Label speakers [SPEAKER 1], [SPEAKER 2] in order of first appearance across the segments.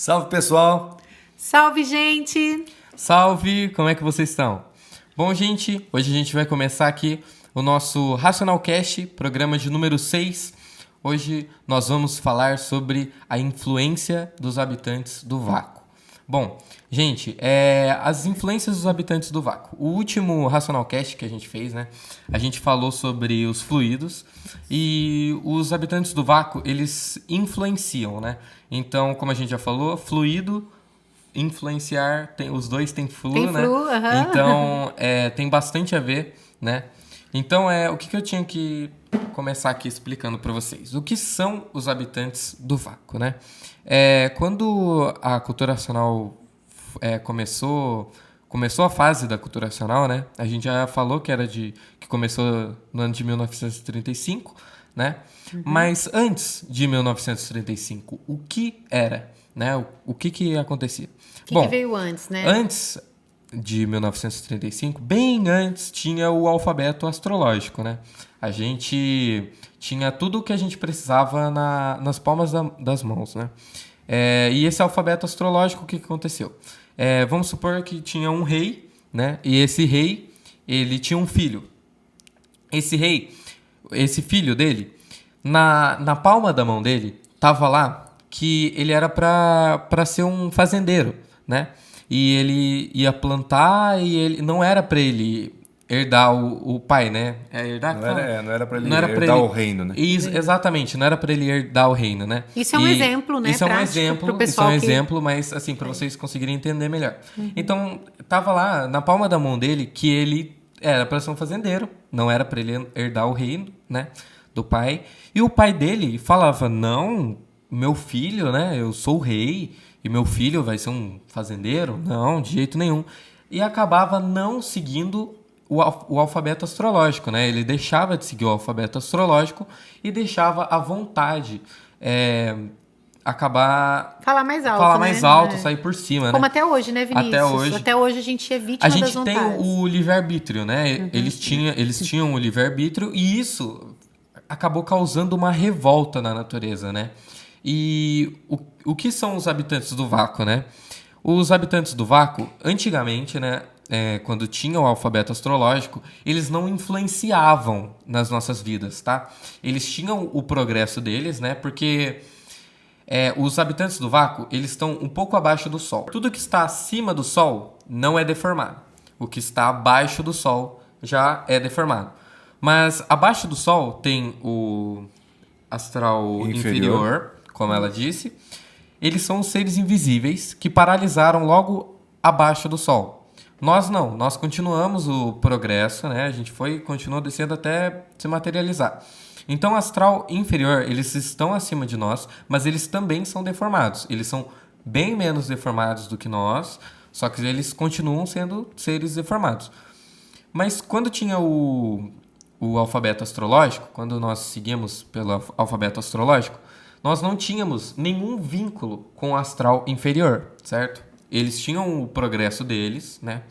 [SPEAKER 1] Salve, pessoal!
[SPEAKER 2] Salve, gente!
[SPEAKER 3] Salve! Como é que vocês estão? Bom, gente, hoje a gente vai começar aqui o nosso Racional Cast, programa de número 6. Hoje nós vamos falar sobre a influência dos habitantes do vácuo. Bom, gente, as influências dos habitantes do vácuo. O último Racional Cast que a gente fez, né? A gente falou sobre os fluidos e os habitantes do vácuo, eles influenciam, né? Então, como a gente já falou, fluido, influenciar, os dois têm flu,
[SPEAKER 2] Tem
[SPEAKER 3] né?
[SPEAKER 2] flu, aham.
[SPEAKER 3] Então, tem bastante a ver, né? Então, o que eu tinha que começar aqui explicando para vocês? O que são os habitantes do vácuo, né? Quando a cultura racional começou a fase da cultura racional, né? A gente já falou que começou no ano de 1935, né? Mas antes de 1935, o que era, né? O que acontecia?
[SPEAKER 2] O que veio antes, né?
[SPEAKER 3] Antes de 1935, bem antes, tinha o alfabeto astrológico, né? A gente tinha tudo o que a gente precisava nas palmas das mãos, né? E esse alfabeto astrológico, o que aconteceu? Vamos supor que tinha um rei, né? E esse rei, ele tinha um filho. Esse filho dele, na palma da mão dele, tava lá que ele era para ser um fazendeiro, né? E ele ia plantar e ele não era para ele herdar o pai, né? Herdar,
[SPEAKER 1] não era pra ele herdar o reino, né?
[SPEAKER 3] Exatamente, não era para ele herdar o reino, né?
[SPEAKER 2] Isso é um exemplo, né?
[SPEAKER 3] Isso é um
[SPEAKER 2] prático
[SPEAKER 3] exemplo,
[SPEAKER 2] pro pessoal
[SPEAKER 3] mas assim, para vocês conseguirem entender melhor. Então, tava lá na palma da mão dele que ele era para ser um fazendeiro, não era para ele herdar o reino, né? Do pai. E o pai dele falava: não, meu filho, né? Eu sou o rei e meu filho vai ser um fazendeiro? Não, de jeito nenhum. E acabava não seguindo o alfabeto astrológico, né? Ele deixava de seguir o alfabeto astrológico e deixava à vontade acabar...
[SPEAKER 2] Falar mais alto,
[SPEAKER 3] Falar
[SPEAKER 2] né?
[SPEAKER 3] mais alto, sair por cima,
[SPEAKER 2] Como
[SPEAKER 3] né?
[SPEAKER 2] até hoje, né, Vinícius?
[SPEAKER 3] Até hoje.
[SPEAKER 2] Até hoje a gente é vítima
[SPEAKER 3] A
[SPEAKER 2] das
[SPEAKER 3] gente tem
[SPEAKER 2] vontades.
[SPEAKER 3] o livre-arbítrio, né? Eles tinham o livre-arbítrio e isso acabou causando uma revolta na natureza, né? E o que são os habitantes do vácuo, né? Os habitantes do vácuo, antigamente, né? Quando tinha o alfabeto astrológico, eles não influenciavam nas nossas vidas, tá? Eles tinham o progresso deles, né? Porque os habitantes do vácuo, eles estão um pouco abaixo do Sol. Tudo que está acima do Sol não é deformado. O que está abaixo do Sol já é deformado. Mas abaixo do Sol tem o astral inferior, como ela disse. Eles são os seres invisíveis que paralisaram logo abaixo do Sol. Nós não, nós continuamos o progresso, né? A gente continuou descendo até se materializar. Então, o astral inferior, eles estão acima de nós, mas eles também são deformados. Eles são bem menos deformados do que nós, só que eles continuam sendo seres deformados. Mas quando tinha o alfabeto astrológico, quando nós seguimos pelo alfabeto astrológico, nós não tínhamos nenhum vínculo com o astral inferior, certo? Eles tinham o progresso deles, né?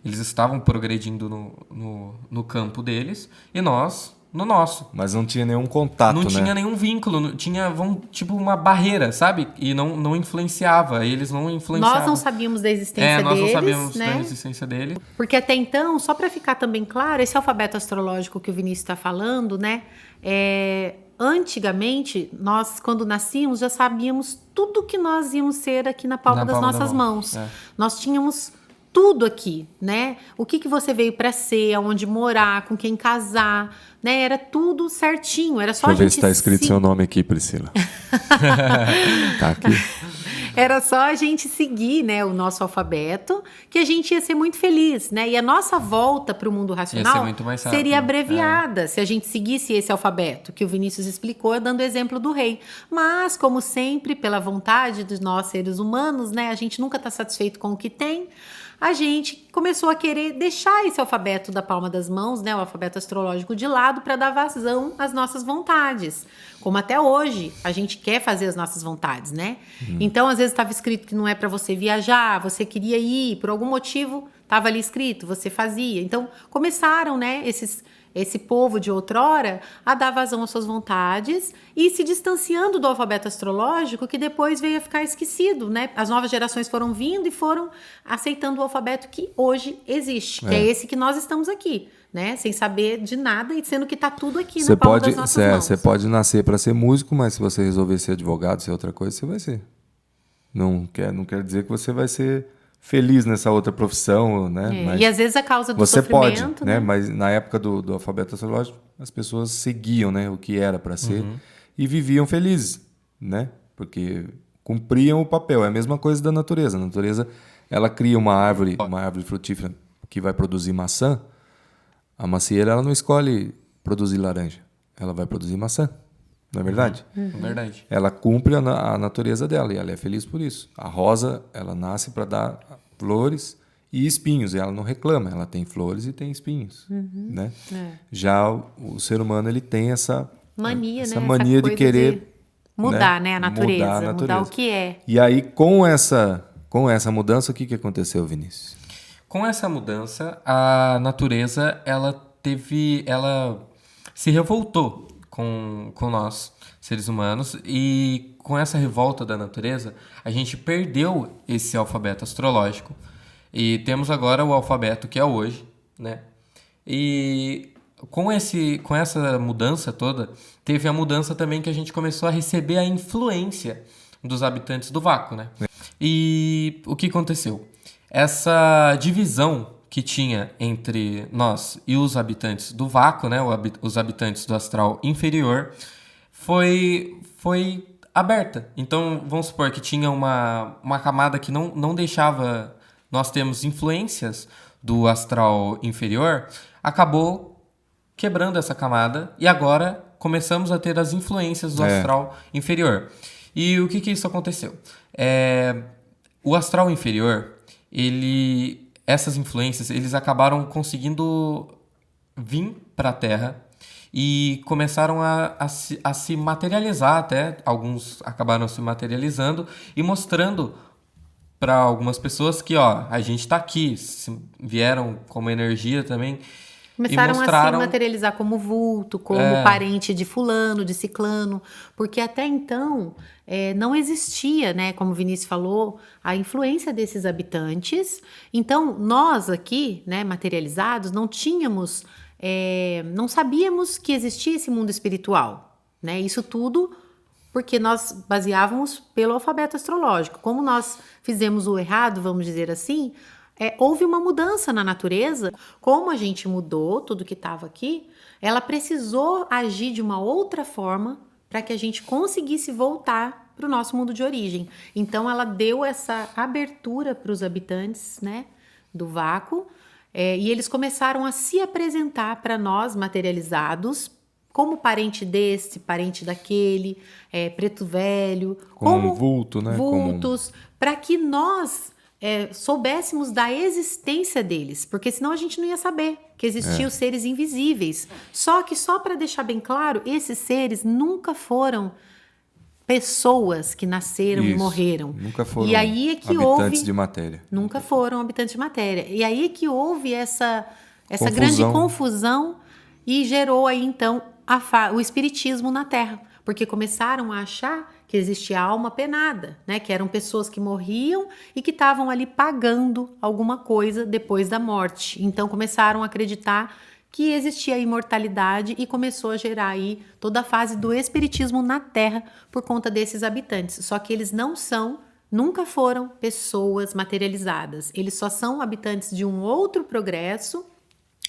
[SPEAKER 3] Eles estavam progredindo no campo deles e nós no nosso.
[SPEAKER 1] Mas não tinha nenhum contato,
[SPEAKER 3] Não
[SPEAKER 1] né?
[SPEAKER 3] tinha nenhum vínculo, tinha tipo uma barreira, sabe? E não influenciava, eles não influenciavam.
[SPEAKER 2] Nós não sabíamos da existência
[SPEAKER 3] nós
[SPEAKER 2] deles,
[SPEAKER 3] não sabíamos
[SPEAKER 2] né?
[SPEAKER 3] da existência dele.
[SPEAKER 2] Porque até então, só para ficar também claro, esse alfabeto astrológico que o Vinícius está falando, né? Antigamente, nós, quando nascíamos, já sabíamos tudo que nós íamos ser aqui na palma das
[SPEAKER 3] palma da
[SPEAKER 2] nossas
[SPEAKER 3] mão.
[SPEAKER 2] mãos. Nós tínhamos tudo aqui, né? O que você veio para ser, aonde morar, com quem casar, né? Era tudo certinho, era só
[SPEAKER 1] Deixa eu
[SPEAKER 2] a
[SPEAKER 1] ver
[SPEAKER 2] gente
[SPEAKER 1] se tá escrito seu nome aqui, Priscila. Tá aqui.
[SPEAKER 2] Era só a gente seguir, né, o nosso alfabeto, que a gente ia ser muito feliz, né? E a nossa volta para o mundo racional
[SPEAKER 3] muito mais rápido,
[SPEAKER 2] seria abreviada se a gente seguisse esse alfabeto, que o Vinícius explicou, dando o exemplo do rei. Mas, como sempre, pela vontade dos nós seres humanos, né, a gente nunca está satisfeito com o que tem. A gente começou a querer deixar esse alfabeto da palma das mãos, né, o alfabeto astrológico de lado, para dar vazão às nossas vontades. Como até hoje, a gente quer fazer as nossas vontades, né? Então, às vezes estava escrito que não é para você viajar, você queria ir, por algum motivo estava ali escrito, você fazia. Então, começaram, né, esse povo de outrora a dar vazão às suas vontades e se distanciando do alfabeto astrológico, que depois veio a ficar esquecido, né? As novas gerações foram vindo e foram aceitando o alfabeto que hoje existe, que é esse que nós estamos aqui, né? Sem saber de nada e sendo que está tudo aqui na palma das nossas mãos.
[SPEAKER 1] Você pode nascer para ser músico, mas se você resolver ser advogado, ser outra coisa, você vai ser. Não quer dizer que você vai ser feliz nessa outra profissão, né? Mas
[SPEAKER 2] e às vezes a causa do
[SPEAKER 1] você
[SPEAKER 2] sofrimento,
[SPEAKER 1] pode, né? Mas na época do alfabeto astrológico, as pessoas seguiam, né, o que era para ser e viviam felizes, né? Porque cumpriam o papel. É a mesma coisa da natureza. A natureza, ela cria uma árvore frutífera que vai produzir maçã. A macieira, ela não escolhe produzir laranja. Ela vai produzir maçã. Não é verdade?
[SPEAKER 3] Verdade.
[SPEAKER 1] Ela cumpre a natureza dela e ela é feliz por isso. A rosa, ela nasce para dar flores e espinhos. E ela não reclama. Ela tem flores e tem espinhos. Né? Já o ser humano, ele tem essa
[SPEAKER 2] mania,
[SPEAKER 1] essa
[SPEAKER 2] né?
[SPEAKER 1] mania
[SPEAKER 2] Essa
[SPEAKER 1] de
[SPEAKER 2] coisa
[SPEAKER 1] querer
[SPEAKER 2] mudar, né? A natureza,
[SPEAKER 1] mudar a natureza.
[SPEAKER 2] mudar o que é.
[SPEAKER 1] E aí, com essa mudança, o que aconteceu, Vinícius?
[SPEAKER 3] Com essa mudança, a natureza, ela se revoltou com nós, seres humanos, e com essa revolta da natureza, a gente perdeu esse alfabeto astrológico. E temos agora o alfabeto que é hoje, né? E com essa mudança toda, teve a mudança também que a gente começou a receber a influência dos habitantes do vácuo, né? E o que aconteceu? Essa divisão que tinha entre nós e os habitantes do vácuo, né, os habitantes do astral inferior, foi aberta. Então, vamos supor que tinha uma camada que não deixava nós termos influências do astral inferior, acabou quebrando essa camada e agora começamos a ter as influências do astral inferior. E o que isso aconteceu? O astral inferior, essas influências, eles acabaram conseguindo vir para a Terra e começaram a se materializar até. Alguns acabaram se materializando e mostrando para algumas pessoas que, a gente está aqui. Vieram como energia também.
[SPEAKER 2] Começaram a se materializar como vulto, como parente de fulano, de ciclano, porque até então não existia, né, como o Vinícius falou, a influência desses habitantes. Então, nós aqui, né, materializados, não tínhamos, não sabíamos que existia esse mundo espiritual, né? Isso tudo porque nós baseávamos pelo alfabeto astrológico. Como nós fizemos o errado, vamos dizer assim, houve uma mudança na natureza. Como a gente mudou tudo que estava aqui, ela precisou agir de uma outra forma para que a gente conseguisse voltar para o nosso mundo de origem. Então, ela deu essa abertura para os habitantes, né, do vácuo, e eles começaram a se apresentar para nós, materializados, como parente desse, parente daquele, preto velho, como
[SPEAKER 1] vulto, né?
[SPEAKER 2] Vultos, para que nós soubéssemos da existência deles, porque senão a gente não ia saber que existiam os seres invisíveis. Só para deixar bem claro, esses seres nunca foram pessoas que nasceram e morreram.
[SPEAKER 1] Nunca foram
[SPEAKER 2] e aí é que
[SPEAKER 1] habitantes de matéria.
[SPEAKER 2] Nunca foram habitantes de matéria. E aí é que houve essa
[SPEAKER 1] confusão.
[SPEAKER 2] Grande confusão e gerou aí então o espiritismo na Terra, porque começaram a achar que existia alma penada, né? Que eram pessoas que morriam e que estavam ali pagando alguma coisa depois da morte. Então começaram a acreditar que existia a imortalidade e começou a gerar aí toda a fase do espiritismo na Terra por conta desses habitantes. Só que eles nunca foram pessoas materializadas. Eles só são habitantes de um outro progresso,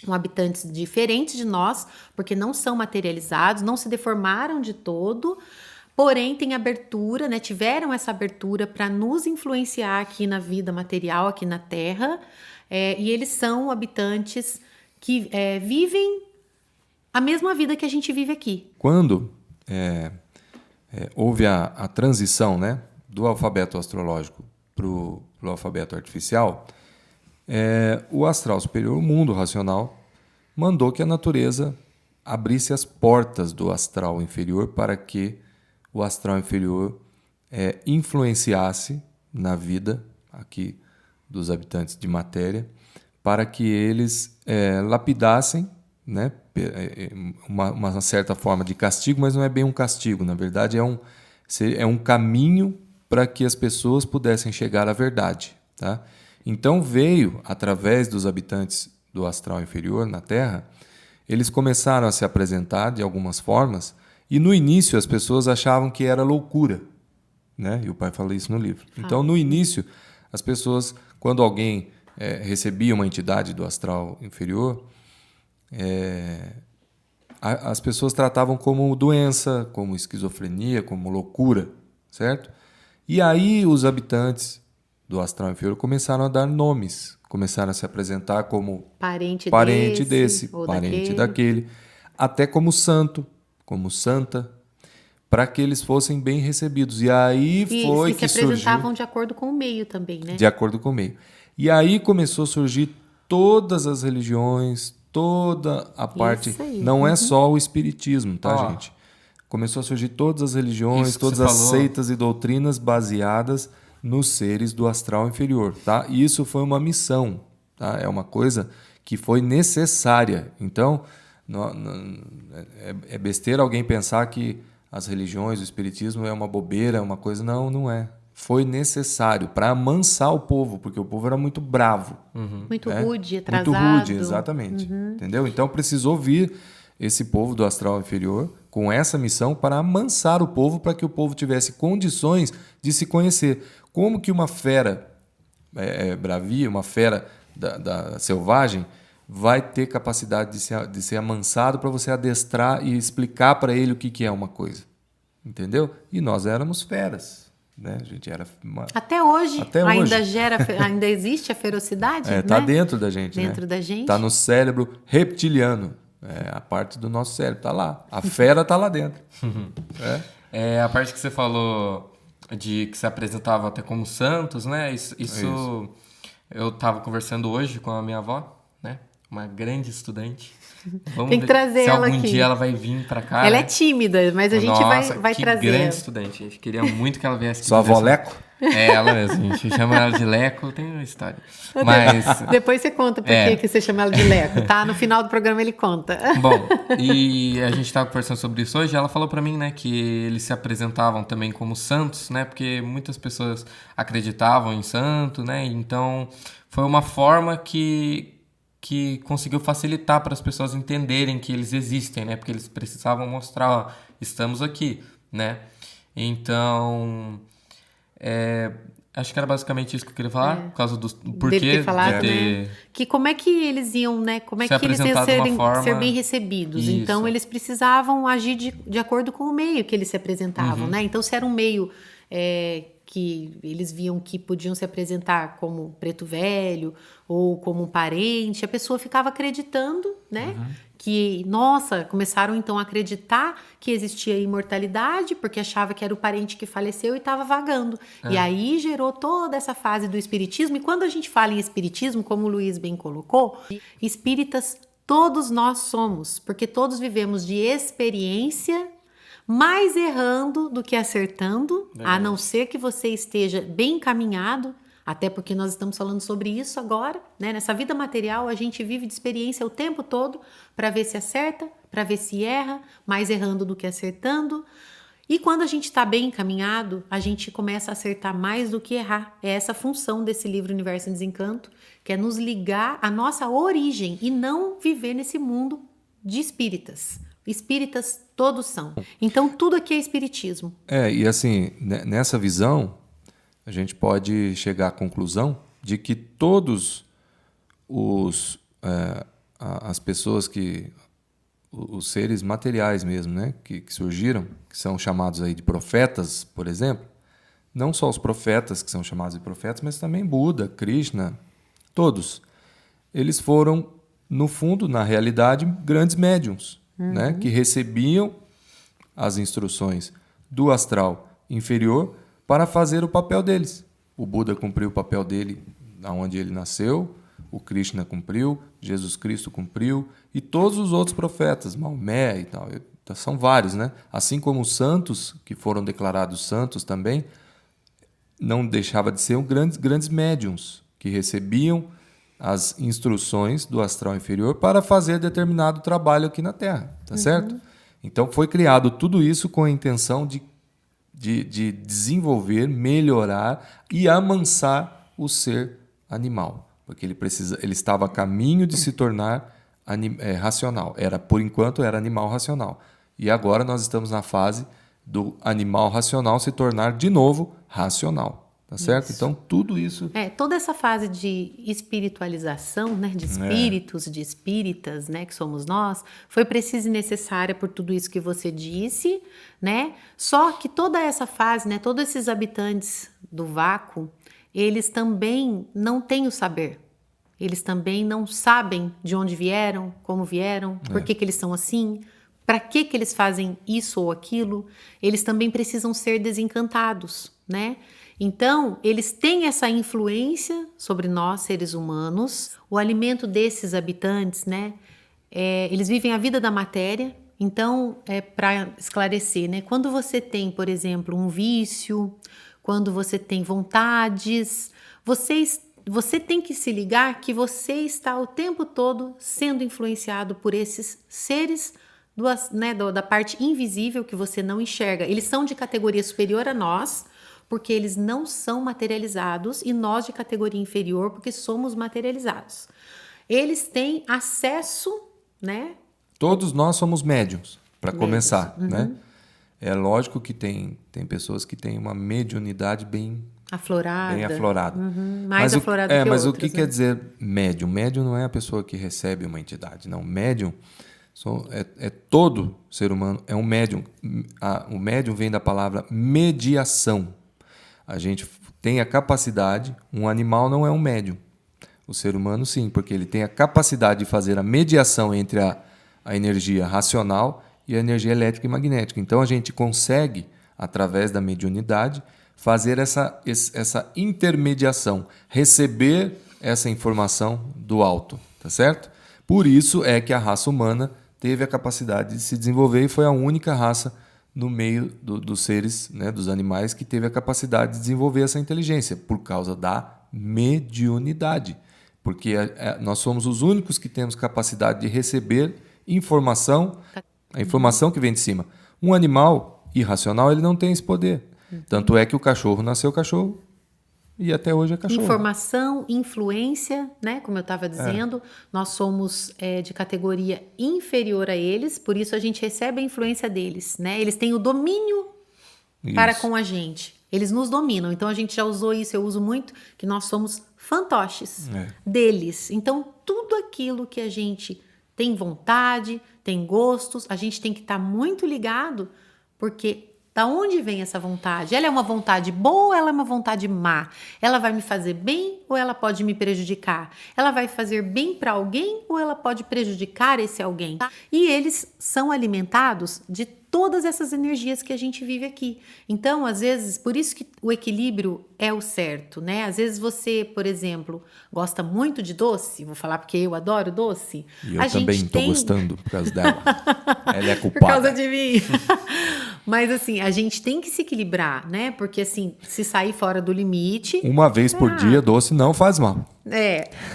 [SPEAKER 2] habitantes diferentes de nós, porque não são materializados, não se deformaram de todo, porém tem abertura, né? Tiveram essa abertura para nos influenciar aqui na vida material, aqui na Terra, e eles são habitantes que vivem a mesma vida que a gente vive aqui.
[SPEAKER 1] Quando houve a transição, né, do alfabeto astrológico para o alfabeto artificial, o astral superior, o mundo racional, mandou que a natureza abrisse as portas do astral inferior para que o astral inferior influenciasse na vida aqui dos habitantes de matéria, para que eles lapidassem né? Uma certa forma de castigo, mas não é bem um castigo. Na verdade, é um caminho para que as pessoas pudessem chegar à verdade. Tá? Então veio, através dos habitantes do astral inferior na Terra, eles começaram a se apresentar de algumas formas, e no início as pessoas achavam que era loucura. Né? E o pai fala isso no livro. Então, no início, as pessoas, quando alguém recebia uma entidade do astral inferior, as pessoas tratavam como doença, como esquizofrenia, como loucura, certo? E aí os habitantes do astral inferior começaram a dar nomes, começaram a se apresentar como
[SPEAKER 2] Parente
[SPEAKER 1] desse,
[SPEAKER 2] ou
[SPEAKER 1] parente daquele, até como santo, como santa, para que eles fossem bem recebidos. E aí foi que
[SPEAKER 2] se apresentavam
[SPEAKER 1] surgiu,
[SPEAKER 2] de acordo com o meio também, né?
[SPEAKER 1] de acordo com o meio. E aí começou a surgir todas as religiões, toda a parte...
[SPEAKER 2] Isso aí.
[SPEAKER 1] Não é só o espiritismo, tá,
[SPEAKER 3] Ó.
[SPEAKER 1] gente? Começou a surgir todas as religiões,
[SPEAKER 3] Isso que
[SPEAKER 1] todas
[SPEAKER 3] você
[SPEAKER 1] as
[SPEAKER 3] falou.
[SPEAKER 1] seitas e doutrinas baseadas nos seres do astral inferior, tá? E isso foi uma missão, tá? É uma coisa que foi necessária. Então, é besteira alguém pensar que as religiões, o espiritismo é uma bobeira, é uma coisa... Não, não é. Foi necessário para amansar o povo, porque o povo era muito bravo.
[SPEAKER 2] Muito rude, atrasado.
[SPEAKER 1] Muito rude, exatamente. Entendeu? Então precisou vir esse povo do astral inferior com essa missão para amansar o povo, para que o povo tivesse condições de se conhecer. Como que uma fera bravia, uma fera da selvagem, vai ter capacidade de ser amansado para você adestrar e explicar para ele o que é uma coisa. Entendeu? E nós éramos feras. Né? A gente era
[SPEAKER 2] Até hoje
[SPEAKER 1] hoje.
[SPEAKER 2] Ainda existe a ferocidade,
[SPEAKER 1] tá
[SPEAKER 2] né?
[SPEAKER 1] dentro da gente,
[SPEAKER 2] Dentro da gente.
[SPEAKER 1] Tá no cérebro reptiliano, a parte do nosso cérebro, tá lá. A fera tá lá dentro.
[SPEAKER 3] A parte que você falou de que se apresentava até como santos, né? Isso. Eu estava conversando hoje com a minha avó, né? Uma grande estudante. Vamos
[SPEAKER 2] Tem que trazer
[SPEAKER 3] se
[SPEAKER 2] ela
[SPEAKER 3] algum
[SPEAKER 2] aqui.
[SPEAKER 3] dia ela vai vir para cá.
[SPEAKER 2] Ela
[SPEAKER 3] né?
[SPEAKER 2] é tímida, mas a gente vai
[SPEAKER 3] que
[SPEAKER 2] trazer.
[SPEAKER 3] grande estudante. A gente queria muito que ela viesse aqui.
[SPEAKER 1] Sua avó Leco?
[SPEAKER 3] É ela mesmo. A gente chama ela de Leco, tem uma história. Mas...
[SPEAKER 2] Depois você conta por que você chama ela de Leco, tá? No final do programa ele conta.
[SPEAKER 3] Bom, e a gente estava conversando sobre isso hoje, ela falou para mim, né, que eles se apresentavam também como santos, né, porque muitas pessoas acreditavam em santo, né, então foi uma forma que conseguiu facilitar para as pessoas entenderem que eles existem, né, porque eles precisavam mostrar, ó, estamos aqui, né, então... acho que era basicamente isso que eu queria falar, por causa do porquê
[SPEAKER 2] Dele ter falado,
[SPEAKER 3] de ter...
[SPEAKER 2] né? Que como é que eles iam, né? Como é
[SPEAKER 3] Se
[SPEAKER 2] que eles iam
[SPEAKER 3] apresentar de uma forma-
[SPEAKER 2] ser bem recebidos?
[SPEAKER 3] Isso.
[SPEAKER 2] Então, eles precisavam agir de acordo com o meio que eles se apresentavam, né? Então, se era um meio que eles viam que podiam se apresentar como preto velho ou como um parente, a pessoa ficava acreditando, né? Que, nossa, começaram então a acreditar que existia imortalidade, porque achava que era o parente que faleceu e estava vagando. E aí gerou toda essa fase do espiritismo. E quando a gente fala em espiritismo, como o Luiz bem colocou, espíritas todos nós somos, porque todos vivemos de experiência, mais errando do que acertando, a não ser que você esteja bem encaminhado. Até porque nós estamos falando sobre isso agora, né? Nessa vida material, a gente vive de experiência o tempo todo para ver se acerta, para ver se erra, mais errando do que acertando. E quando a gente está bem encaminhado, a gente começa a acertar mais do que errar. É essa função desse livro Universo em Desencanto, que é nos ligar à nossa origem e não viver nesse mundo de espíritas. Espíritas todos são. Então, tudo aqui é espiritismo.
[SPEAKER 1] E assim, nessa visão... a gente pode chegar à conclusão de que todos as pessoas os seres materiais mesmo, né, que surgiram, que são chamados aí de profetas, por exemplo, não só os profetas que são chamados de profetas, mas também Buda, Krishna, todos, eles foram, no fundo, na realidade, grandes médiuns, né, que recebiam as instruções do astral inferior para fazer o papel deles. O Buda cumpriu o papel dele onde ele nasceu, o Krishna cumpriu, Jesus Cristo cumpriu, e todos os outros profetas, Maomé e tal, são vários, né? Assim como os santos, que foram declarados santos também, não deixava de ser grandes médiuns, que recebiam as instruções do astral inferior para fazer determinado trabalho aqui na Terra, tá certo? Então foi criado tudo isso com a intenção de desenvolver, melhorar e amansar o ser animal, porque ele estava a caminho de se tornar racional. Por enquanto era animal racional. E agora nós estamos na fase do animal racional se tornar de novo racional. Tá certo?
[SPEAKER 2] Isso.
[SPEAKER 1] Então, tudo isso...
[SPEAKER 2] Toda essa fase de espiritualização, né, de espíritos, de espíritas, né, que somos nós, foi precisa e necessária por tudo isso que você disse, né? Só que toda essa fase, né, todos esses habitantes do vácuo, eles também não têm o saber. Eles também não sabem de onde vieram, como vieram, por que eles são assim, para que eles fazem isso ou aquilo. Eles também precisam ser desencantados, né? Então, eles têm essa influência sobre nós, seres humanos. O alimento desses habitantes, né? Eles vivem a vida da matéria. Então, para esclarecer, né? Quando você tem, por exemplo, um vício, quando você tem vontades, você tem que se ligar que você está o tempo todo sendo influenciado por esses seres da parte invisível que você não enxerga. Eles são de categoria superior a nós, porque eles não são materializados, e nós de categoria inferior, porque somos materializados. Eles têm acesso, né?
[SPEAKER 1] Todos nós somos médiums, para começar, né? É lógico que tem pessoas que têm uma mediunidade bem
[SPEAKER 2] aflorada.
[SPEAKER 1] Bem aflorada.
[SPEAKER 2] Mais aflorada que
[SPEAKER 1] mas
[SPEAKER 2] outras,
[SPEAKER 1] o que quer dizer médium? Médium não é a pessoa que recebe uma entidade, não. Médium todo ser humano é um médium. O médium vem da palavra mediação. A gente tem a capacidade, um animal não é um médium. O ser humano sim, porque ele tem a capacidade de fazer a mediação entre a energia racional e a energia elétrica e magnética. Então a gente consegue, através da mediunidade, fazer essa intermediação, receber essa informação do alto, tá certo? Por isso é que a raça humana teve a capacidade de se desenvolver e foi a única raça no meio dos seres, né, dos animais, que teve a capacidade de desenvolver essa inteligência, por causa da mediunidade. Porque nós somos os únicos que temos capacidade de receber informação, a informação que vem de cima. Um animal irracional, ele não tem esse poder. Tanto é que o cachorro nasceu cachorro e até hoje é cachorro.
[SPEAKER 2] Informação, influência, né? Como eu estava dizendo, nós somos de categoria inferior a eles, por isso a gente recebe a influência deles, né? Eles têm o domínio para com a gente. Eles nos dominam. Então a gente já usou isso, eu uso muito, que nós somos fantoches deles. Então tudo aquilo que a gente tem vontade, tem gostos, a gente tem que estar muito ligado, porque da onde vem essa vontade? Ela é uma vontade boa ou ela é uma vontade má? Ela vai me fazer bem ou ela pode me prejudicar? Ela vai fazer bem para alguém ou ela pode prejudicar esse alguém? E eles são alimentados de todas essas energias que a gente vive aqui. Então, às vezes, por isso que o equilíbrio é o certo, né? Às vezes você, por exemplo, gosta muito de doce, vou falar porque eu adoro doce.
[SPEAKER 1] E eu também estou gostando por causa dela. Ela é culpada.
[SPEAKER 2] Por causa de mim. Mas assim, a gente tem que se equilibrar, né? Porque assim, se sair fora do limite...
[SPEAKER 1] Uma vez por dia, doce não faz mal.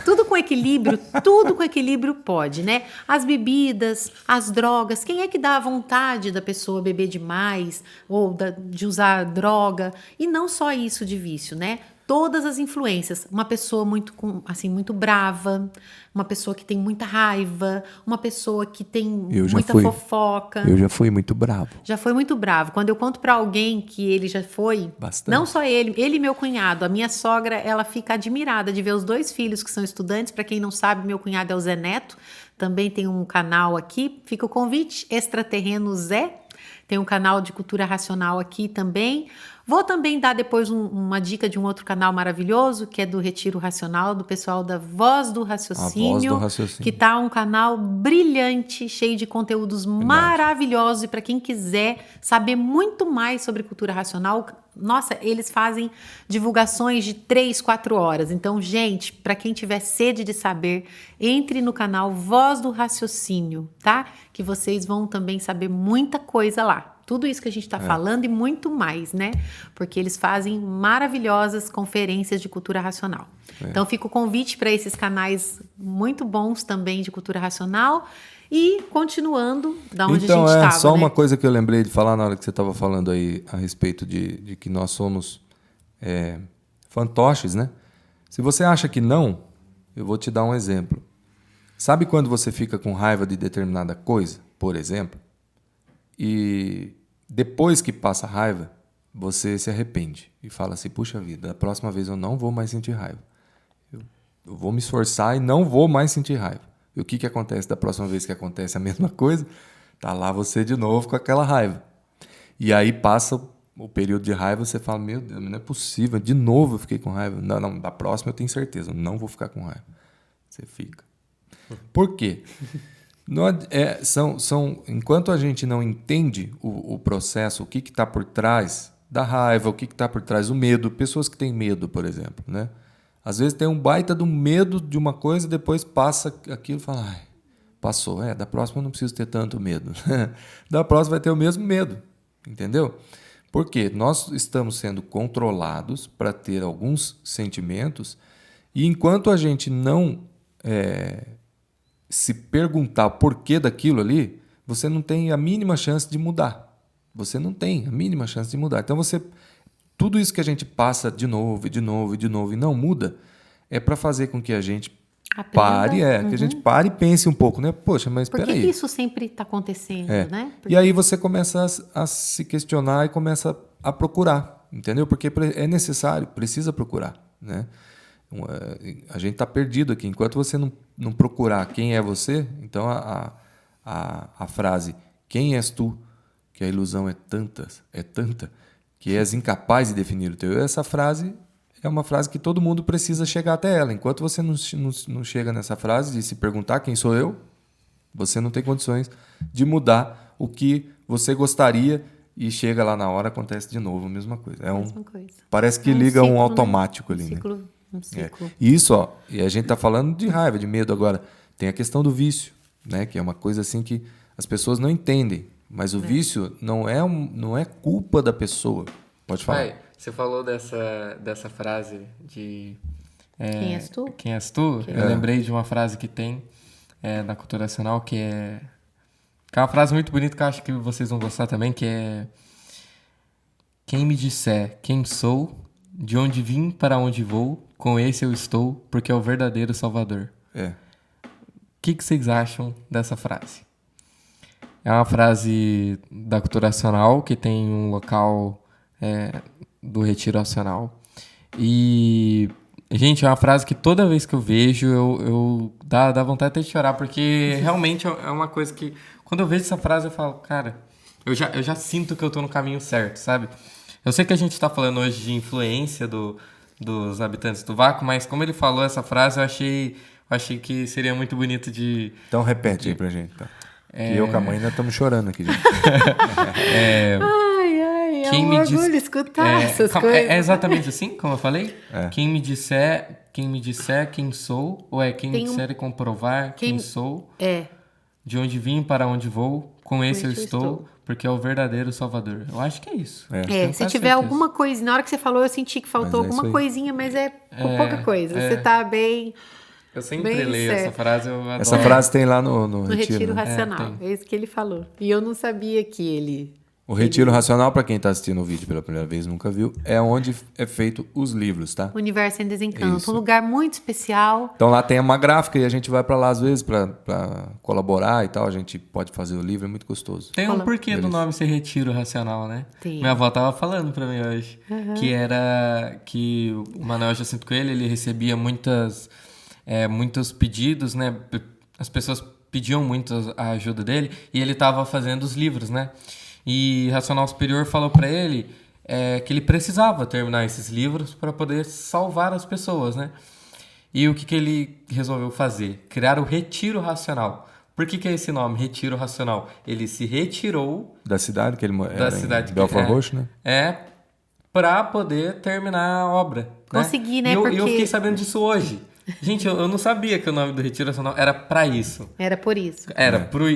[SPEAKER 2] Tudo com equilíbrio pode, né? As bebidas, as drogas, quem é que dá a vontade da pessoa beber demais ou de usar droga? E não só isso de vício, né? Todas as influências. Uma pessoa muito brava, uma pessoa que tem muita raiva, uma pessoa que tem muita fofoca.
[SPEAKER 1] Eu já fui muito bravo.
[SPEAKER 2] Já foi muito bravo. Quando eu conto pra alguém que ele já foi,
[SPEAKER 1] bastante.
[SPEAKER 2] Não só ele e meu cunhado, a minha sogra, ela fica admirada de ver os 2 filhos que são estudantes. Para quem não sabe, meu cunhado é o Zé Neto, também tem um canal aqui, fica o convite, Extraterreno Zé, tem um canal de cultura racional aqui também. Vou também dar depois uma dica de um outro canal maravilhoso, que é do Retiro Racional, do pessoal da Voz do Raciocínio.
[SPEAKER 1] A Voz do Raciocínio.
[SPEAKER 2] Que tá um canal brilhante, cheio de conteúdos maravilhosos. E para quem quiser saber muito mais sobre cultura racional, nossa, eles fazem divulgações de 3, 4 horas. Então, gente, para quem tiver sede de saber, entre no canal Voz do Raciocínio, tá? Que vocês vão também saber muita coisa lá. Tudo isso que a gente está falando e muito mais, né? Porque eles fazem maravilhosas conferências de cultura racional. Então, fica o convite para esses canais muito bons também de cultura racional. E continuando da onde a gente estava.
[SPEAKER 1] Só uma coisa que eu lembrei de falar na hora que você estava falando aí a respeito de que nós somos fantoches, né? Se você acha que não, eu vou te dar um exemplo. Sabe quando você fica com raiva de determinada coisa, por exemplo, e depois que passa a raiva, você se arrepende e fala assim, puxa vida, da próxima vez eu não vou mais sentir raiva. Eu vou me esforçar e não vou mais sentir raiva. E o que acontece da próxima vez que acontece a mesma coisa? Tá lá você de novo com aquela raiva. E aí passa o período de raiva, você fala, meu Deus, não é possível, de novo eu fiquei com raiva. Não, da próxima eu tenho certeza, eu não vou ficar com raiva. Você fica. Por quê? Enquanto a gente não entende o processo, o que está por trás da raiva, o que está por trás do medo, pessoas que têm medo, por exemplo, né? Às vezes tem um baita do medo de uma coisa, depois passa aquilo e fala, ai, passou, da próxima eu não preciso ter tanto medo. Da próxima vai ter o mesmo medo, entendeu? Porque nós estamos sendo controlados para ter alguns sentimentos e enquanto a gente não se perguntar o porquê daquilo ali, você não tem a mínima chance de mudar. Você não tem a mínima chance de mudar. Então, tudo isso que a gente passa de novo e não muda, é para fazer com que a gente pare, que a gente pare e pense um pouco, né? Poxa, mas
[SPEAKER 2] por
[SPEAKER 1] peraí.
[SPEAKER 2] que isso sempre está acontecendo, né?
[SPEAKER 1] E aí você começa a se questionar e começa a procurar, entendeu? Porque é necessário, precisa procurar, né? A gente está perdido aqui. Enquanto você não procurar quem é você, então a frase quem és tu, que a ilusão é tanta, que és incapaz de definir o teu eu, essa frase é uma frase que todo mundo precisa chegar até ela. Enquanto você não chega nessa frase de se perguntar quem sou eu, você não tem condições de mudar o que você gostaria e chega lá na hora, acontece de novo a mesma coisa.
[SPEAKER 2] Mesma coisa.
[SPEAKER 1] Parece que liga
[SPEAKER 2] ciclo,
[SPEAKER 1] um automático,
[SPEAKER 2] né?
[SPEAKER 1] ali, né?
[SPEAKER 2] Um ciclo.
[SPEAKER 1] E isso, e a gente está falando de raiva, de medo agora. Tem a questão do vício, né? Que é uma coisa assim que as pessoas não entendem. Mas o vício não é culpa da pessoa. Pode falar.
[SPEAKER 3] Pai, você falou dessa frase de...
[SPEAKER 2] Quem és tu?
[SPEAKER 3] Quem és tu? Eu lembrei de uma frase que tem na cultura nacional que é uma frase muito bonita que eu acho que vocês vão gostar também, que é: quem me disser quem sou, de onde vim para onde vou, com esse eu estou, porque é o verdadeiro Salvador. O que vocês acham dessa frase? É uma frase da cultura racional, que tem um local do retiro racional. E, gente, é uma frase que toda vez que eu vejo, eu dá vontade até de chorar, porque realmente é uma coisa que, quando eu vejo essa frase, eu falo, cara, eu já sinto que eu tô no caminho certo, sabe? Eu sei que a gente está falando hoje de influência dos habitantes do vácuo, mas como ele falou essa frase, eu achei que seria muito bonito de...
[SPEAKER 1] Então repete aí pra gente, tá? Que eu com a mãe ainda estamos chorando aqui, gente.
[SPEAKER 2] É um orgulho escutar essas coisas.
[SPEAKER 3] É exatamente assim, como eu falei? Quem me disser quem sou, ou quem me disser e comprovar quem sou, de onde vim para onde vou, com esse eu estou, porque é o verdadeiro Salvador. Eu acho que é isso.
[SPEAKER 2] Se tiver alguma coisa, na hora que você falou, eu senti que faltou alguma coisinha, mas é pouca coisa. Você tá bem...
[SPEAKER 3] Eu sempre leio essa frase, eu adoro.
[SPEAKER 1] Essa frase tem lá no
[SPEAKER 2] Retiro Racional. É isso que ele falou. E eu não sabia que ele...
[SPEAKER 1] O Retiro Racional, para quem está assistindo o vídeo pela primeira vez e nunca viu, é onde é feito os livros, tá?
[SPEAKER 2] Universo em Desencanto.
[SPEAKER 1] Isso.
[SPEAKER 2] Um lugar muito especial.
[SPEAKER 1] Então lá tem uma gráfica e a gente vai para lá às vezes para colaborar e tal. A gente pode fazer o livro, é muito gostoso.
[SPEAKER 3] Tem um porquê do nome ser Retiro Racional, né?
[SPEAKER 2] Tem.
[SPEAKER 3] Minha avó tava falando para mim hoje. Que era que o Manuel Jacinto Coelho, ele recebia muitos pedidos, né? As pessoas pediam muito a ajuda dele e ele tava fazendo os livros, né? E Racional Superior falou para ele que ele precisava terminar esses livros para poder salvar as pessoas, né? E o que ele resolveu fazer? Criar o Retiro Racional. Por que é esse nome, Retiro Racional? Ele se retirou...
[SPEAKER 1] Da cidade que ele era,
[SPEAKER 3] cidade
[SPEAKER 1] em Belfort Roxo, né?
[SPEAKER 3] Para poder terminar a obra.
[SPEAKER 2] Conseguir, né?
[SPEAKER 3] E
[SPEAKER 2] Porque...
[SPEAKER 3] eu fiquei sabendo disso hoje. Gente, eu não sabia que o nome do Retiro Racional era para isso.
[SPEAKER 2] Era por isso.
[SPEAKER 3] Era por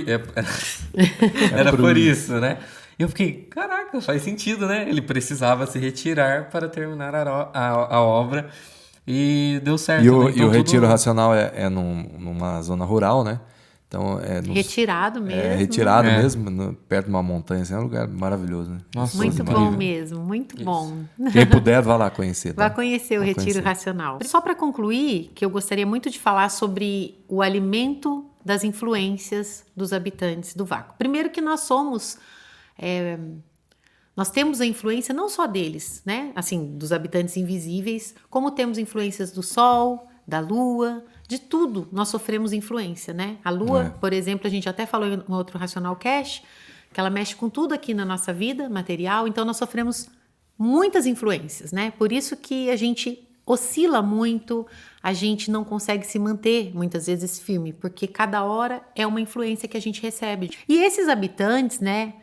[SPEAKER 3] isso, né? E eu fiquei, caraca, faz sentido, né? Ele precisava se retirar para terminar a obra e deu certo.
[SPEAKER 1] E o,
[SPEAKER 3] né? Então,
[SPEAKER 1] e o retiro
[SPEAKER 3] tudo...
[SPEAKER 1] racional é numa zona rural, né? Então
[SPEAKER 2] Retirado mesmo.
[SPEAKER 1] retirado
[SPEAKER 3] É.
[SPEAKER 1] mesmo, perto de uma montanha. Assim, é um lugar maravilhoso, né?
[SPEAKER 3] Nossa,
[SPEAKER 2] Muito
[SPEAKER 3] incrível.
[SPEAKER 2] bom mesmo, muito bom.
[SPEAKER 1] Quem puder, vá lá conhecer. Tá?
[SPEAKER 2] Vá conhecer o
[SPEAKER 1] Vá
[SPEAKER 2] Retiro
[SPEAKER 1] conhecer.
[SPEAKER 2] Racional. Só para concluir, que eu gostaria muito de falar sobre o alimento das influências dos habitantes do vácuo. Primeiro que nós somos... nós temos a influência não só deles, né? Assim, dos habitantes invisíveis, como temos influências do Sol, da Lua, de tudo nós sofremos influência, né? A Lua, por exemplo, a gente até falou em um outro Racional Cash, que ela mexe com tudo aqui na nossa vida material, então nós sofremos muitas influências, né? Por isso que a gente oscila muito, a gente não consegue se manter muitas vezes firme, porque cada hora é uma influência que a gente recebe. E esses habitantes, né?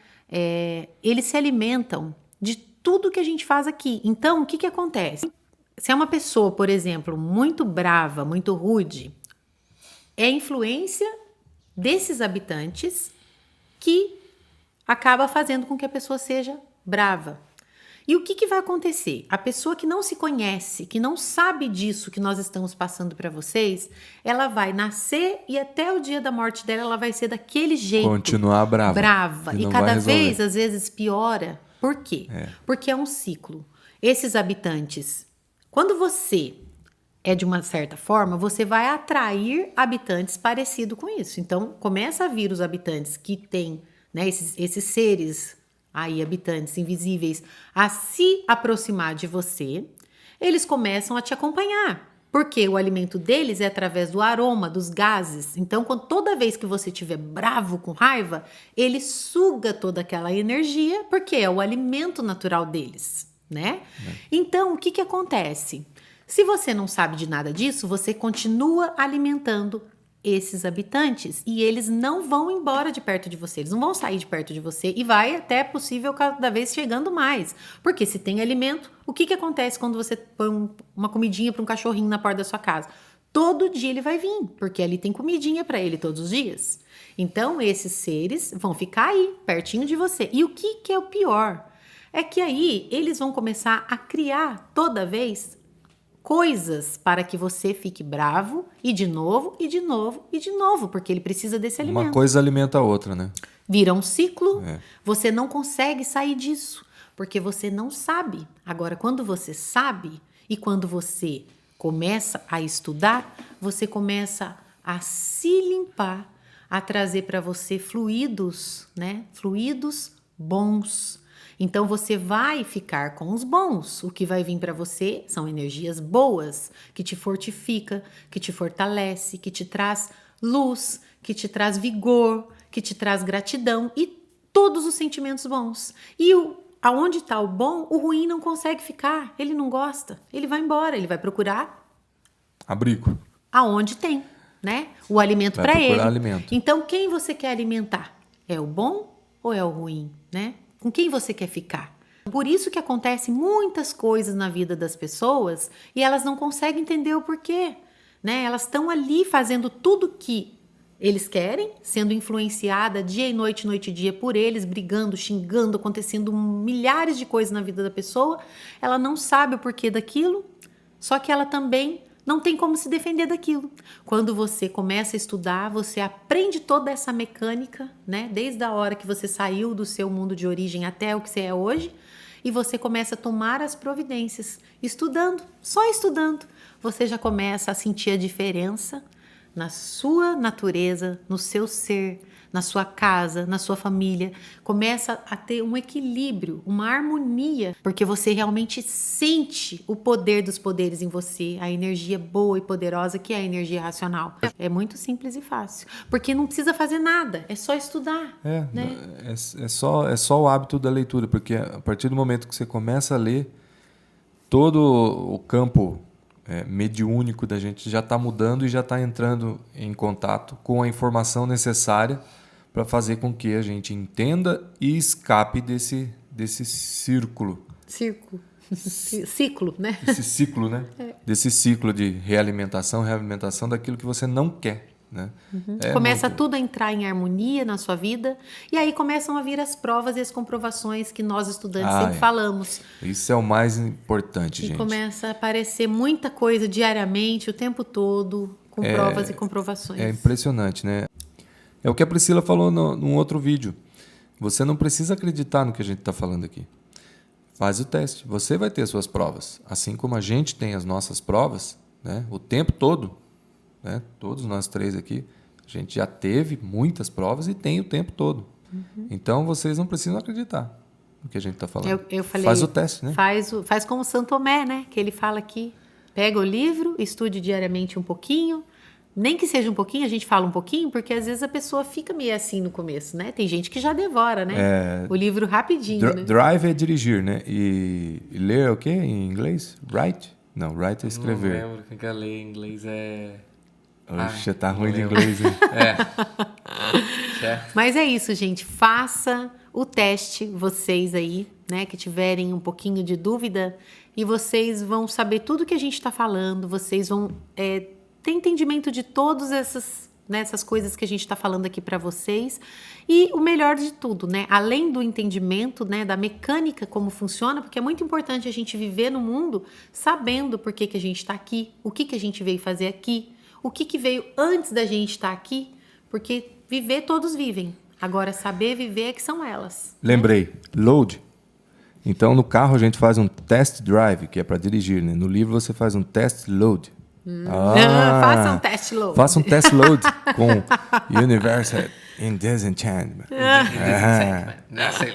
[SPEAKER 2] Eles se alimentam de tudo que a gente faz aqui. Então, o que acontece? Se é uma pessoa, por exemplo, muito brava, muito rude, é a influência desses habitantes que acaba fazendo com que a pessoa seja brava. E o que vai acontecer? A pessoa que não se conhece, que não sabe disso que nós estamos passando para vocês, ela vai nascer e até o dia da morte dela, ela vai ser daquele jeito.
[SPEAKER 1] Continuar brava.
[SPEAKER 2] Brava.
[SPEAKER 1] E
[SPEAKER 2] E
[SPEAKER 1] não
[SPEAKER 2] cada
[SPEAKER 1] vai resolver.
[SPEAKER 2] vez, às vezes, piora. Por quê? Porque é um ciclo. Esses habitantes, quando você é de uma certa forma, você vai atrair habitantes parecidos com isso. Então, começa a vir os habitantes que têm, né, esses seres aí, habitantes invisíveis, a se aproximar de você, eles começam a te acompanhar. Porque o alimento deles é através do aroma, dos gases. Então, toda vez que você estiver bravo, com raiva, ele suga toda aquela energia, porque é o alimento natural deles, né? Então, o que acontece? Se você não sabe de nada disso, você continua alimentando esses habitantes e eles não vão embora de perto de você, eles não vão sair de perto de você e vai até possível cada vez chegando mais, porque se tem alimento, o que acontece quando você põe uma comidinha para um cachorrinho na porta da sua casa? Todo dia ele vai vir, porque ali tem comidinha para ele todos os dias. Então esses seres vão ficar aí, pertinho de você. E o que é o pior? É que aí eles vão começar a criar toda vez coisas para que você fique bravo e de novo, e de novo, e de novo, porque ele precisa desse alimento.
[SPEAKER 1] Uma coisa alimenta a outra, né?
[SPEAKER 2] Vira um ciclo, você não consegue sair disso, porque você não sabe. Agora, quando você sabe e quando você começa a estudar, você começa a se limpar, a trazer para você fluidos, né? Fluidos bons. Então você vai ficar com os bons. O que vai vir para você são energias boas, que te fortifica, que te fortalece, que te traz luz, que te traz vigor, que te traz gratidão e todos os sentimentos bons. E aonde está o bom, o ruim não consegue ficar. Ele não gosta. Ele vai embora, ele vai procurar
[SPEAKER 1] Abrigo.
[SPEAKER 2] aonde tem, né? O alimento
[SPEAKER 1] Vai
[SPEAKER 2] para
[SPEAKER 1] procurar
[SPEAKER 2] ele.
[SPEAKER 1] alimento.
[SPEAKER 2] Então, quem você quer alimentar? É o bom ou é o ruim, né? Com quem você quer ficar? Por isso que acontece muitas coisas na vida das pessoas e elas não conseguem entender o porquê, né? Elas estão ali fazendo tudo que eles querem, sendo influenciada dia e noite e dia por eles, brigando, xingando, acontecendo milhares de coisas na vida da pessoa. Ela não sabe o porquê daquilo, só que ela também não tem como se defender daquilo. Quando você começa a estudar, você aprende toda essa mecânica, né? Desde a hora que você saiu do seu mundo de origem até o que você é hoje, e você começa a tomar as providências. Estudando, só estudando, você já começa a sentir a diferença na sua natureza, no seu ser, na sua casa, na sua família. Começa a ter um equilíbrio, uma harmonia, porque você realmente sente o poder dos poderes em você, a energia boa e poderosa que é a energia racional. É muito simples e fácil, porque não precisa fazer nada, é só estudar. Né?
[SPEAKER 1] É só o hábito da leitura, porque a partir do momento que você começa a ler, todo o campo mediúnico da gente já está mudando e já está entrando em contato com a informação necessária para fazer com que a gente entenda e escape desse círculo.
[SPEAKER 2] Ciclo, né?
[SPEAKER 1] Desse ciclo, né? Desse ciclo de realimentação daquilo que você não quer. né?
[SPEAKER 2] Começa tudo a entrar em harmonia na sua vida, e aí começam a vir as provas e as comprovações que nós estudantes sempre falamos.
[SPEAKER 1] Isso é o mais importante, gente.
[SPEAKER 2] E começa a aparecer muita coisa diariamente, o tempo todo, com provas e comprovações.
[SPEAKER 1] É impressionante, né? É o que a Priscila falou num outro vídeo. Você não precisa acreditar no que a gente está falando aqui. Faz o teste. Você vai ter suas provas. Assim como a gente tem as nossas provas, né? O tempo todo, né? Todos nós três aqui, a gente já teve muitas provas e tem o tempo todo. Então, vocês não precisam acreditar no que a gente está falando.
[SPEAKER 2] Eu falei,
[SPEAKER 1] faz o teste, né?
[SPEAKER 2] Faz como Santo Tomé, né? Que ele fala aqui. Pega o livro, estude diariamente um pouquinho. Nem que seja um pouquinho, a gente fala um pouquinho, porque às vezes a pessoa fica meio assim no começo, né? Tem gente que já devora, né? O livro rapidinho, né?
[SPEAKER 1] Drive é dirigir, né? E ler é o quê em inglês? Write? Não, write é escrever.
[SPEAKER 3] Não lembro, o que é ler em inglês é...
[SPEAKER 1] Oxe, tá ruim de inglês, hein?
[SPEAKER 2] Mas é isso, gente. Faça o teste, vocês aí, né? Que tiverem um pouquinho de dúvida, e vocês vão saber tudo que a gente está falando, vocês vão... ter entendimento de todas essas coisas que a gente está falando aqui para vocês. E o melhor de tudo, né? Além do entendimento, né, da mecânica, como funciona, porque é muito importante a gente viver no mundo sabendo por que a gente está aqui, o que a gente veio fazer aqui, o que veio antes da gente estar aqui, porque viver todos vivem. Agora, saber viver é que são elas.
[SPEAKER 1] Lembrei, load. Então, no carro a gente faz um test drive, que é para dirigir, né? No livro você faz um test load.
[SPEAKER 2] Faça um test load.
[SPEAKER 1] Faça um test load com Universe in Disenchantment.
[SPEAKER 3] Sei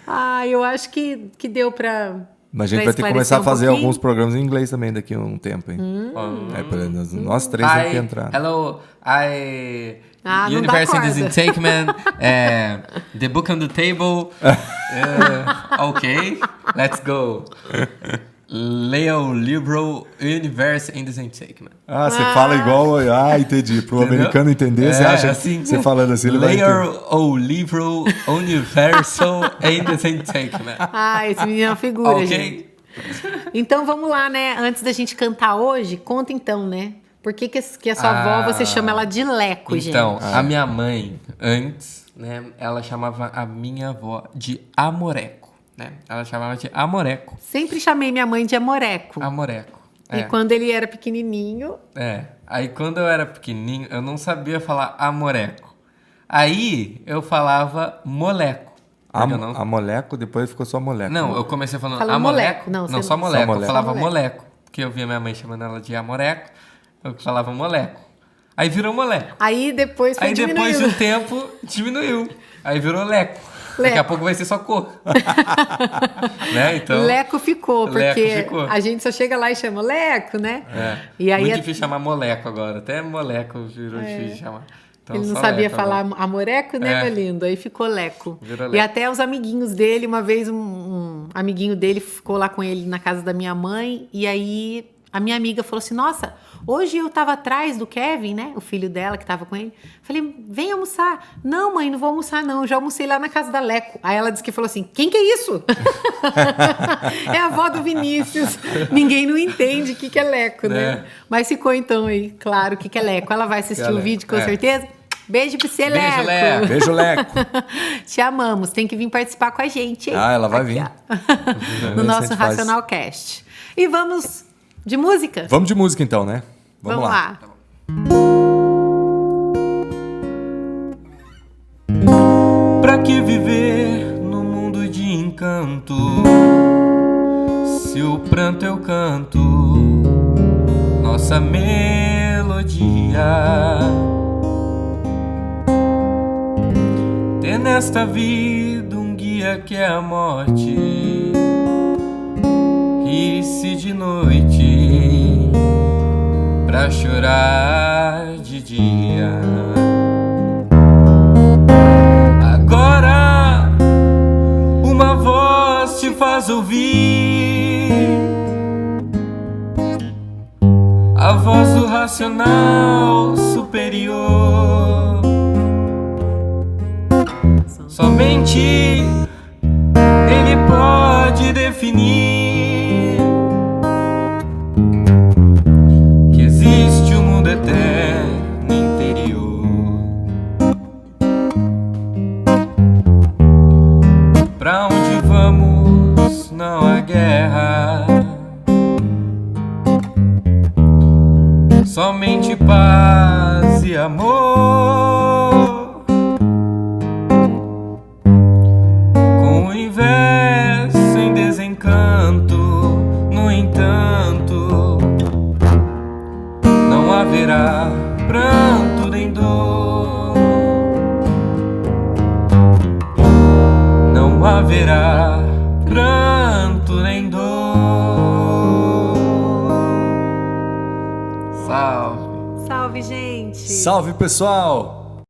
[SPEAKER 3] lá.
[SPEAKER 2] Eu acho que deu para...
[SPEAKER 1] Mas a gente vai ter que começar a fazer alguns programas em inglês também daqui a um tempo, hein? Nós três temos que entrar.
[SPEAKER 3] Hello, Universe in Disenchantment, The Book on the Table. Ok, let's go. Leo Liberal Universe in Disenchantment.
[SPEAKER 1] Você fala igual... entendi. Pro americano entender, você acha
[SPEAKER 3] assim,
[SPEAKER 1] você falando assim, ele vai entender.
[SPEAKER 3] Leo Liberal Universal in Disenchantment.
[SPEAKER 2] Esse menino é uma figura,
[SPEAKER 3] Ok.
[SPEAKER 2] gente. Então, vamos lá, né? Antes da gente cantar hoje, conta então, né? Por que a sua avó, você chama ela de Leco, gente?
[SPEAKER 3] Então, a minha mãe, antes, né? Ela chamava a minha avó de Amoreco. Né? Ela chamava de Amoreco.
[SPEAKER 2] Sempre chamei minha mãe de Amoreco.
[SPEAKER 3] Amoreco.
[SPEAKER 2] E quando ele era pequenininho...
[SPEAKER 3] Aí quando eu era pequenininho, eu não sabia falar Amoreco. Aí eu falava Moleco.
[SPEAKER 1] Amoleco, depois ficou só Moleco.
[SPEAKER 3] Não, eu comecei falando
[SPEAKER 2] Moleco.
[SPEAKER 3] Amoleco. Não, só Moleco. Eu falava Moleco. Porque eu via minha mãe chamando ela de Amoreco. Eu falava Moleco. Aí virou Moleco.
[SPEAKER 2] Aí depois foi diminuindo.
[SPEAKER 3] Depois de um tempo, diminuiu. Aí virou Leco. Daqui a pouco vai ser só cor. Né? Então,
[SPEAKER 2] Leco ficou, porque
[SPEAKER 3] Leco ficou.
[SPEAKER 2] a gente só chega lá e chama Leco, né?
[SPEAKER 3] E aí muito difícil chamar Moleco agora. Até Moleco virou difícil de chamar. Então,
[SPEAKER 2] ele não sabia falar Amoreco, né, meu lindo? Aí ficou Leco. E até os amiguinhos dele, uma vez um amiguinho dele ficou lá com ele na casa da minha mãe, e aí a minha amiga falou assim, nossa, hoje eu tava atrás do Kevin, né, o filho dela que tava com ele. Falei, vem almoçar. Não, mãe, não vou almoçar não, já almocei lá na casa da Leco. Aí ela disse que falou assim, quem que é isso? É a avó do Vinícius. Ninguém não entende o que é Leco, né? Mas ficou então aí, claro, o que é Leco. Ela vai assistir o vídeo com certeza. Beijo pra você, Leco.
[SPEAKER 3] Beijo, Leco.
[SPEAKER 1] Beijo, Leco.
[SPEAKER 2] Te amamos. Tem que vir participar com a gente, hein?
[SPEAKER 1] Ela vai vir.
[SPEAKER 2] No nosso Racional Cast. E vamos de música?
[SPEAKER 1] Vamos de música então, né?
[SPEAKER 2] Vamos lá.
[SPEAKER 3] Pra que viver no mundo de encanto, se o pranto eu canto, nossa melodia? Ter nesta vida um guia que é a morte, ri-se de noite pra chorar de dia. Agora uma voz te faz ouvir, a voz do racional superior. Somente ele pode definir que existe um somente paz e amor. Com o inverso em desencanto, no entanto, não haverá pranto nem dor. Não haverá pranto nem dor. Salve.
[SPEAKER 2] Salve, gente!
[SPEAKER 1] Salve, pessoal!